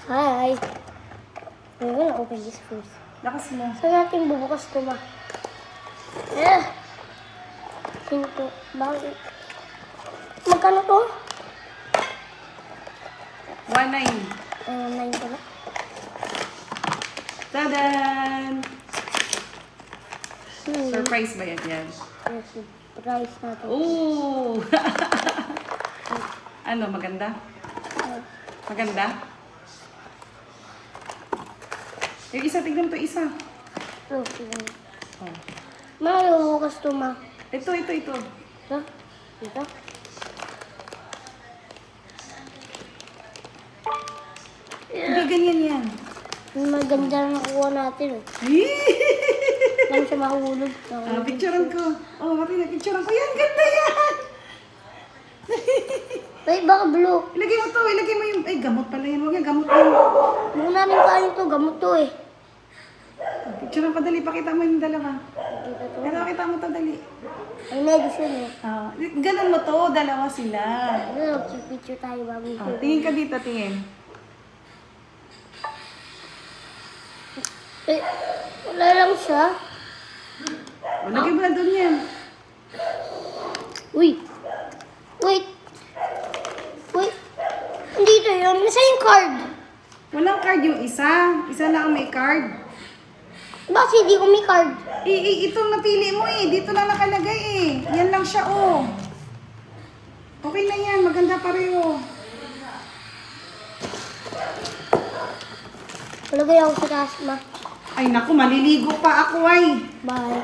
Hi. I'm gonna open this first. Lakas mo. Saan natin bubukas ito ba? Eh! Pinto. Bakit? Magkano to? 1.9. 9 pala. Tadan! Hmm. Surprise ba yan? Yes, surprise natin. Ooh! Ano, maganda? Maganda? Yung isa, tignan to isa. Oh, tignan. Oh. Bubukas to, ma. Ito. Ito? Ito? Hindi, ganyan yan. Maganda na nakuha natin, eh. Lang siya mahulog. Picturean ko. Oh, mati na, picturean ko. Yan, ganda yan! Wait, baka blue. Ilagay mo to, ilagay mo yung... Ay, gamot pala yan. Huwag yan, gamot yan. Muna namin kain to. Gamot to, eh. Picturean ko, dali. Pakita mo yung dalawa. Kita to. Ito, pakita mo to, dali. Ay, medicine, eh. Ganun mo to, dalawa sila. Ano, picture tayo bago ito. Tingin ka dito, tingin. Eh, wala lang siya. Lagay mo na doon yan. Uy! Wait! Wait! Andito yun. Nasaan yung card? Walang card yung isa. Isa lang ang may card. Bakit hindi ko may card? Itong napili mo eh. Dito lang nakalagay eh. Yan lang siya oh. Okay na yan. Maganda pareho. Palagay ako sa taas, ma. Ay naku, maliligo pa ako ay. Bye.